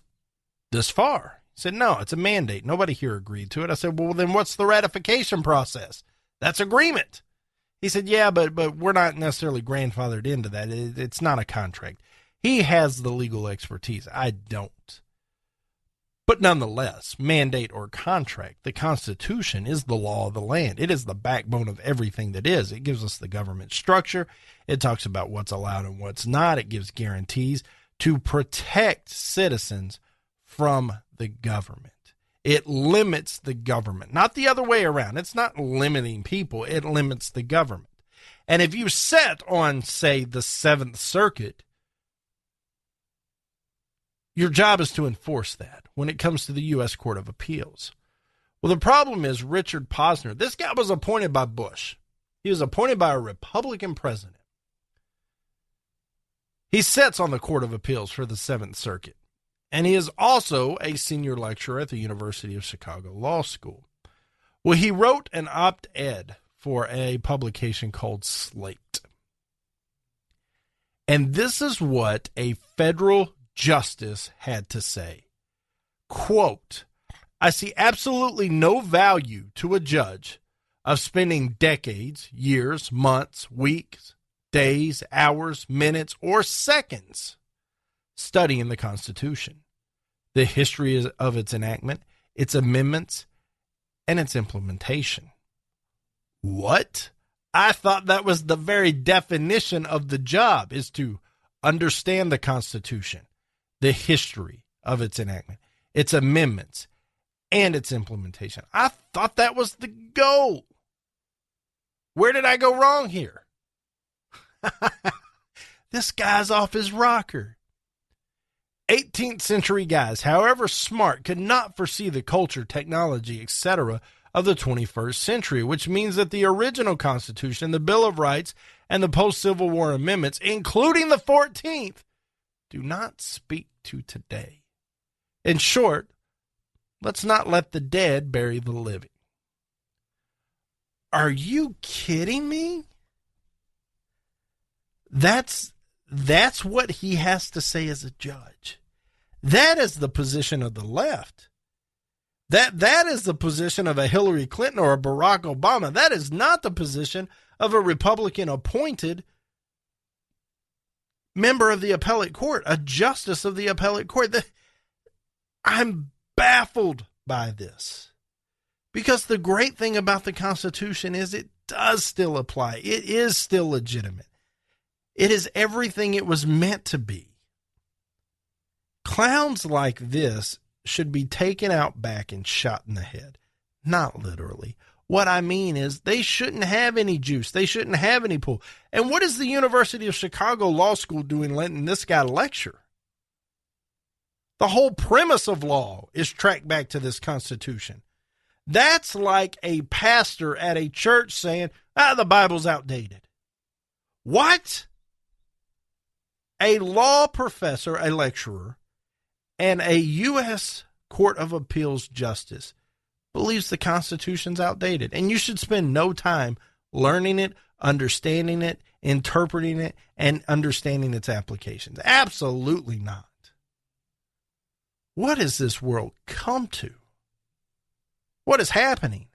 this far. He said, no, it's a mandate. Nobody here agreed to it. I said, well, then what's the ratification process? That's agreement. He said, yeah, but we're not necessarily grandfathered into that. It's not a contract. He has the legal expertise. I don't. But nonetheless, mandate or contract, the Constitution is the law of the land. It is the backbone of everything that is. It gives us the government structure. It talks about what's allowed and what's not. It gives guarantees to protect citizens from the government. It limits the government, not the other way around. It's not limiting people. It limits the government. And if you sit on, say, the Seventh Circuit, your job is to enforce that when it comes to the U.S. Court of Appeals. Well, the problem is Richard Posner. This guy was appointed by Bush. He was appointed by a Republican president. He sits on the Court of Appeals for the Seventh Circuit. And he is also a senior lecturer at the University of Chicago Law School. Well, he wrote an op-ed for a publication called Slate. And this is what a federal justice had to say. Quote, I see absolutely no value to a judge of spending decades, years, months, weeks, days, hours, minutes, or seconds studying the Constitution, the history of its enactment, its amendments, and its implementation. What? I thought that was the very definition of the job, is to understand the Constitution, the history of its enactment, its amendments, and its implementation. I thought that was the goal. Where did I go wrong here? This guy's off his rocker. 18th century guys, however smart, could not foresee the culture, technology, etc. of the 21st century, which means that the original Constitution, the Bill of Rights, and the post-Civil War amendments, including the 14th, do not speak to today. In short, let's not let the dead bury the living. Are you kidding me? That's what he has to say as a judge. That is the position of the left. That is the position of a Hillary Clinton or a Barack Obama. That is not the position of a Republican appointed member of the appellate court, a justice of the appellate court. I'm baffled by this, because the great thing about the Constitution is it does still apply. It is still legitimate. It is everything it was meant to be. Clowns like this should be taken out back and shot in the head. Not literally. What I mean is they shouldn't have any juice. They shouldn't have any pull. And what is the University of Chicago Law School doing letting this guy lecture? The whole premise of law is tracked back to this Constitution. That's like a pastor at a church saying, the Bible's outdated. What? A law professor, a lecturer, and a U.S. Court of Appeals justice believes the Constitution's outdated. And you should spend no time learning it, understanding it, interpreting it, and understanding its applications. Absolutely not. What has this world come to? What is happening?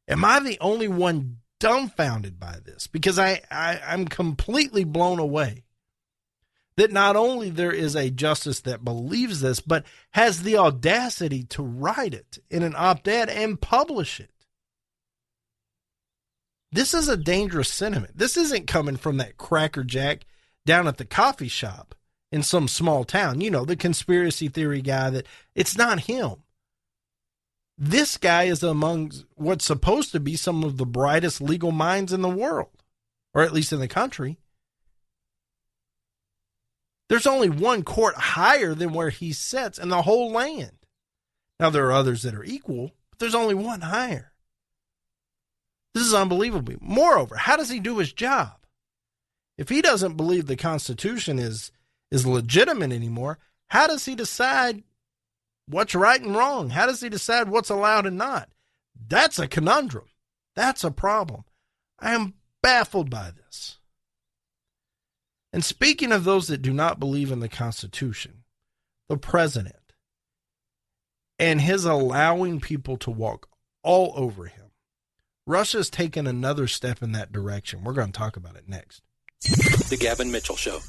Am I the only one dumbfounded by this? Because I'm completely blown away that not only there is a justice that believes this, but has the audacity to write it in an op-ed and publish it. This is a dangerous sentiment. This isn't coming from that Cracker Jack down at the coffee shop in some small town. You know, the conspiracy theory guy. That it's not him. This guy is among what's supposed to be some of the brightest legal minds in the world, or at least in the country. There's only one court higher than where he sits in the whole land. Now, there are others that are equal, but there's only one higher. This is unbelievable. Moreover, how does he do his job? If he doesn't believe the Constitution is legitimate anymore, how does he decide what's right and wrong? How does he decide what's allowed and not? That's a conundrum. That's a problem. I am baffled by this. And speaking of those that do not believe in the Constitution, the president and his allowing people to walk all over him, Russia's taken another step in that direction. We're going to talk about it next. The Gavin Mitchell Show.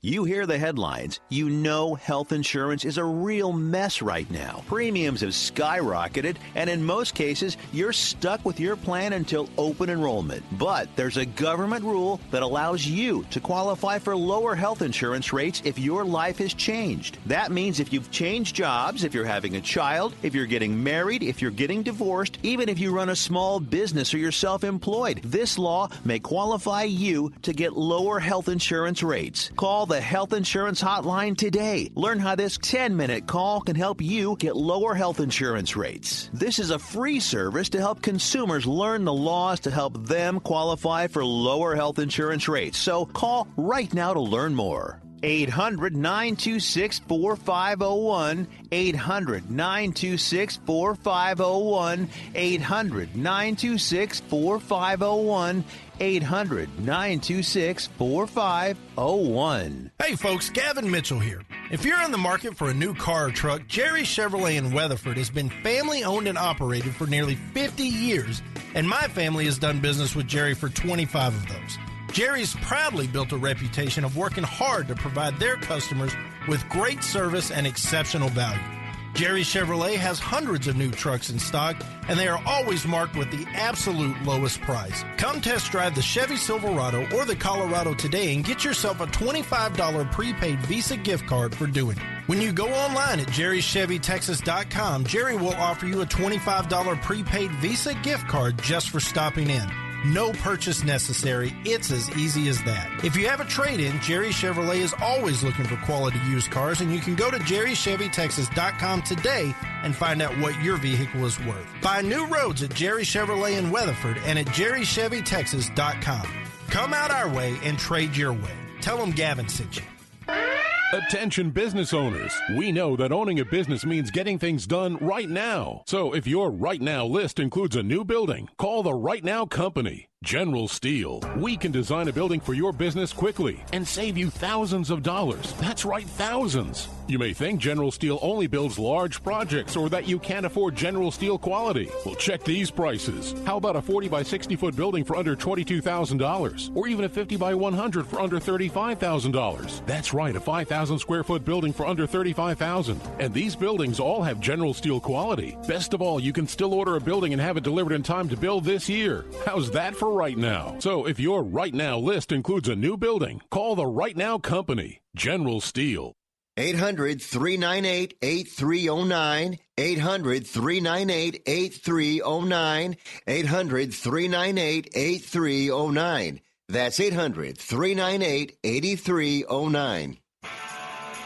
You hear the headlines. You know health insurance is a real mess right now. Premiums have skyrocketed, and in most cases, you're stuck with your plan until open enrollment. But there's a government rule that allows you to qualify for lower health insurance rates if your life has changed. That means if you've changed jobs, if you're having a child, if you're getting married, if you're getting divorced, even if you run a small business or you're self-employed, this law may qualify you to get lower health insurance rates. Call the Health Insurance Hotline today. Learn how this 10-minute call can help you get lower health insurance rates. This is a free service to help consumers learn the laws to help them qualify for lower health insurance rates. So call right now to learn more. 800-926-4501, 800-926-4501, 800-926-4501, 800-926-4501. Hey folks, Gavin Mitchell here. If you're in the market for a new car or truck, Jerry Chevrolet in Weatherford has been family owned and operated for nearly 50 years, and my family has done business with Jerry for 25 of those. Jerry's proudly built a reputation of working hard to provide their customers with great service and exceptional value. Jerry Chevrolet has hundreds of new trucks in stock, and they are always marked with the absolute lowest price. Come test drive the Chevy Silverado or the Colorado today and get yourself a $25 prepaid Visa gift card for doing it. When you go online at jerrychevytexas.com, Jerry will offer you a $25 prepaid Visa gift card just for stopping in. No purchase necessary. It's as easy as that. If you have a trade-in, Jerry Chevrolet is always looking for quality used cars, and you can go to jerrychevytexas.com today and find out what your vehicle is worth. Find new roads at Jerry Chevrolet in Weatherford and at jerrychevytexas.com. Come out our way and trade your way. Tell them Gavin sent you. Attention business owners. We know that owning a business means getting things done right now. So if your right now list includes a new building, call the Right Now Company. General Steel. We can design a building for your business quickly and save you thousands of dollars. That's right, thousands. You may think General Steel only builds large projects or that you can't afford General Steel quality. Well, check these prices. How about a 40 by 60 foot building for under $22,000? Or even a 50 by 100 for under $35,000? That's right, a 5,000 square foot building for under $35,000. And these buildings all have General Steel quality. Best of all, you can still order a building and have it delivered in time to build this year. How's that for right now? So if your right now list includes a new building, call the Right Now Company, General Steel. 800-398-8309, 800-398-8309, 800-398-8309. That's 800-398-8309.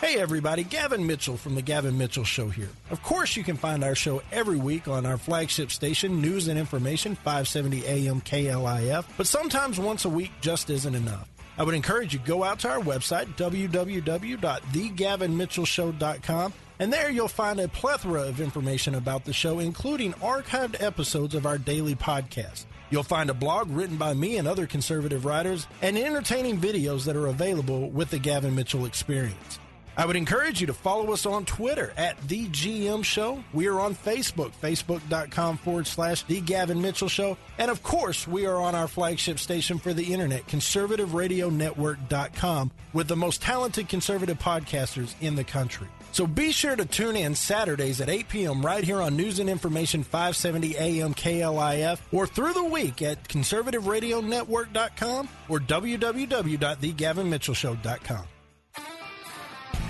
Hey everybody, Gavin Mitchell from The Gavin Mitchell Show here. Of course you can find our show every week on our flagship station, News and Information, 570 AM KLIF, but sometimes once a week just isn't enough. I would encourage you to go out to our website, www.thegavinmitchellshow.com, and there you'll find a plethora of information about the show, including archived episodes of our daily podcast. You'll find a blog written by me and other conservative writers, and entertaining videos that are available with the Gavin Mitchell Experience. I would encourage you to follow us on Twitter at The GM Show. We are on Facebook, facebook.com/The Gavin Mitchell Show. And of course, we are on our flagship station for the internet, conservativeradionetwork.com, with the most talented conservative podcasters in the country. So be sure to tune in Saturdays at 8 p.m. right here on News and Information 570 AM KLIF, or through the week at conservativeradionetwork.com or www.thegavinmitchellshow.com.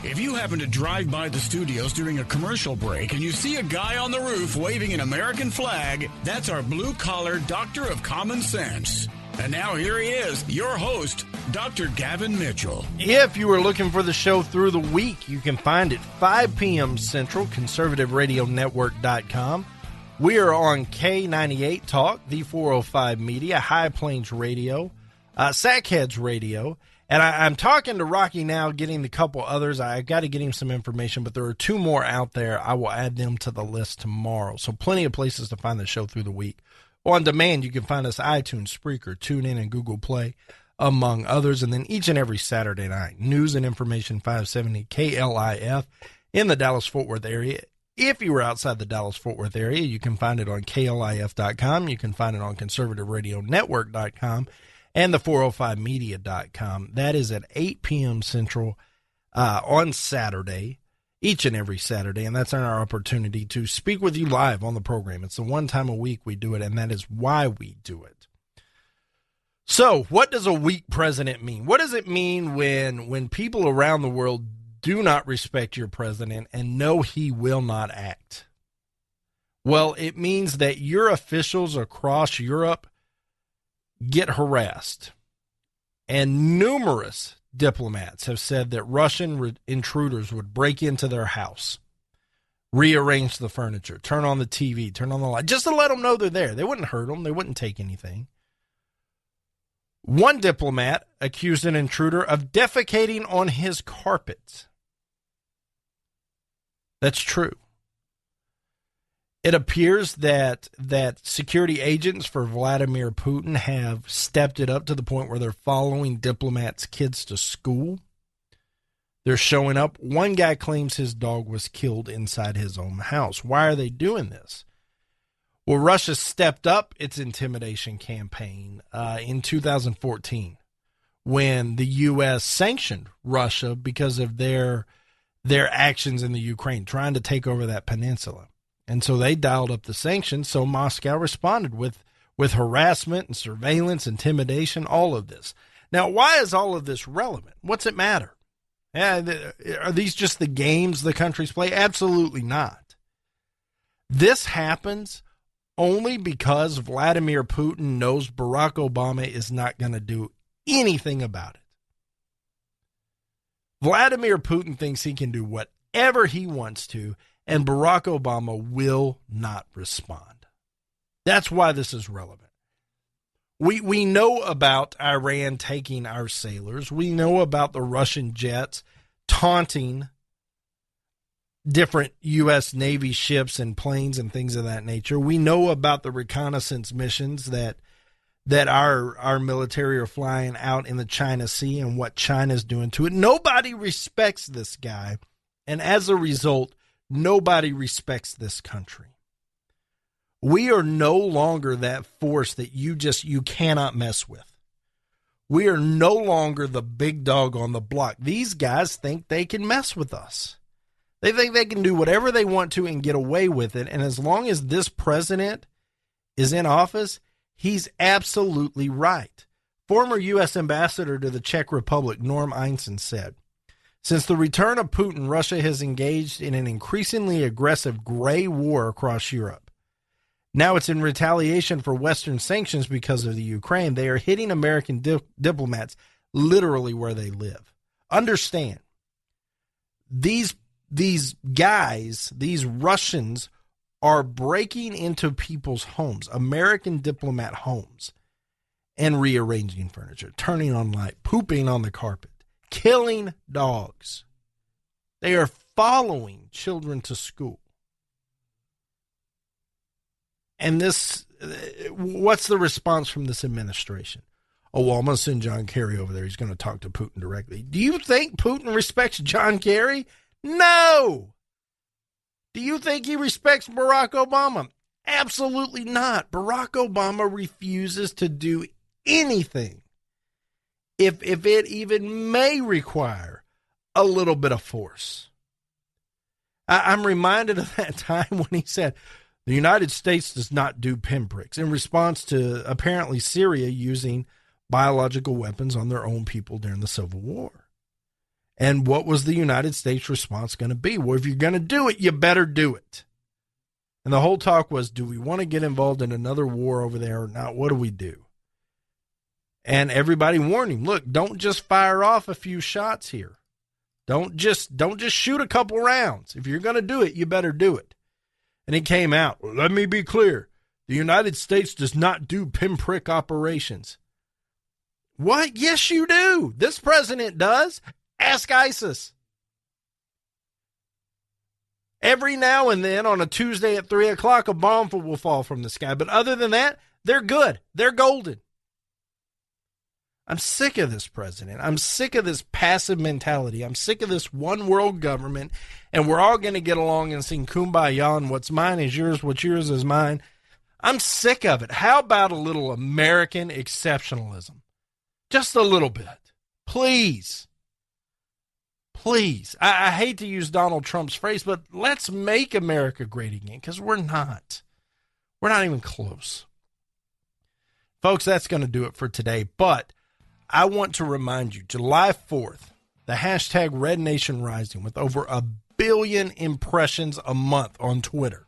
If you happen to drive by the studios during a commercial break and you see a guy on the roof waving an American flag, that's our blue-collar doctor of common sense. And now here he is, your host, Dr. Gavin Mitchell. If you are looking for the show through the week, you can find it 5 p.m. Central, conservativeradionetwork.com. We are on K98 Talk, the 405 Media, High Plains Radio, Sackheads Radio. And I'm talking to Rocky now, getting the couple others. I've got to get him some information, but there are 2 more out there. I will add them to the list tomorrow. So plenty of places to find the show through the week. On demand, you can find us iTunes, Spreaker, TuneIn, and Google Play, among others. And then each and every Saturday night, News and Information 570 KLIF in the Dallas-Fort Worth area. If you are outside the Dallas-Fort Worth area, you can find it on KLIF.com. You can find it on conservativeradionetwork.com. and the 405media.com. That is at 8 p.m. Central on Saturday, each and every Saturday, and that's our opportunity to speak with you live on the program. It's the one time a week we do it, and that is why we do it. So, what does a weak president mean? What does it mean when people around the world do not respect your president and know he will not act? Well, it means that your officials across Europe get harassed. And numerous diplomats have said that Russian intruders would break into their house, rearrange the furniture, turn on the TV, turn on the light, just to let them know they're there. They wouldn't hurt them. They wouldn't take anything. One diplomat accused an intruder of defecating on his carpet. That's true. It appears that security agents for Vladimir Putin have stepped it up to the point where they're following diplomats' kids to school. They're showing up. One guy claims his dog was killed inside his own house. Why are they doing this? Well, Russia stepped up its intimidation campaign in 2014 when the U.S. sanctioned Russia because of their actions in the Ukraine, trying to take over that peninsula. And so they dialed up the sanctions, so Moscow responded with harassment and surveillance, intimidation, all of this. Now, why is all of this relevant? What's it matter? Are these just the games the countries play? Absolutely not. This happens only because Vladimir Putin knows Barack Obama is not going to do anything about it. Vladimir Putin thinks he can do whatever he wants to, and Barack Obama will not respond. That's why this is relevant. We know about Iran taking our sailors. We know about the Russian jets taunting different U.S. Navy ships and planes and things of that nature. We know about the reconnaissance missions that our military are flying out in the China Sea and what China's doing to it. Nobody respects this guy, and as a result, nobody respects this country. We are no longer that force that you cannot mess with. We are no longer the big dog on the block. These guys think they can mess with us. They think they can do whatever they want to and get away with it. And as long as this president is in office, he's absolutely right. Former U.S. Ambassador to the Czech Republic, Norm Einson, said, "Since the return of Putin, Russia has engaged in an increasingly aggressive gray war across Europe. Now it's in retaliation for Western sanctions because of the Ukraine. They are hitting American diplomats literally where they live. Understand, these guys, these Russians, are breaking into people's homes, American diplomat homes, and rearranging furniture, turning on light, pooping on the carpet, killing dogs. They are following children to school. And this, what's the response from this administration? Oh, well, I'm going to send John Kerry over there. He's going to talk to Putin directly. Do you think Putin respects John Kerry? No. Do you think he respects Barack Obama? Absolutely not. Barack Obama refuses to do anything if it even may require a little bit of force. I'm reminded of that time when he said, the United States does not do pinpricks, in response to apparently Syria using biological weapons on their own people during the Civil War. And what was the United States response going to be? Well, if you're going to do it, you better do it. And the whole talk was, do we want to get involved in another war over there or not? What do we do? And everybody warned him, look, don't just fire off a few shots here. Don't just shoot a couple rounds. If you're going to do it, you better do it. And it came out, well, let me be clear, the United States does not do pinprick operations. What? Yes, you do. This president does. Ask ISIS. Every now and then on a Tuesday at 3 o'clock, a bomb will fall from the sky. But other than that, they're good. They're golden. I'm sick of this president. I'm sick of this passive mentality. I'm sick of this one world government, and we're all going to get along and sing Kumbaya, and what's mine is yours, what's yours is mine. I'm sick of it. How about a little American exceptionalism? Just a little bit. Please. Please. I hate to use Donald Trump's phrase, but let's make America great again, because we're not. We're not even close. Folks, that's going to do it for today. But I want to remind you, July 4th, the hashtag Red Nation Rising, with over 1 billion impressions a month on Twitter,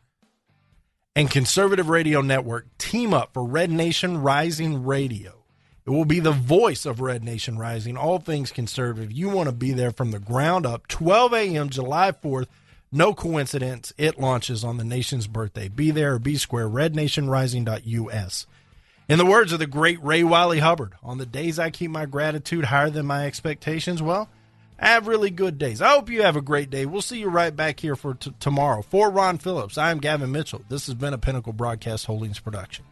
and Conservative Radio Network team up for Red Nation Rising Radio. It will be the voice of Red Nation Rising, all things conservative. You want to be there from the ground up. 12 a.m. July 4th. No coincidence. It launches on the nation's birthday. Be there or be square. RedNationRising.us. In the words of the great Ray Wiley Hubbard, on the days I keep my gratitude higher than my expectations, well, I have really good days. I hope you have a great day. We'll see you right back here for tomorrow. For Ron Phillips, I'm Gavin Mitchell. This has been a Pinnacle Broadcast Holdings production.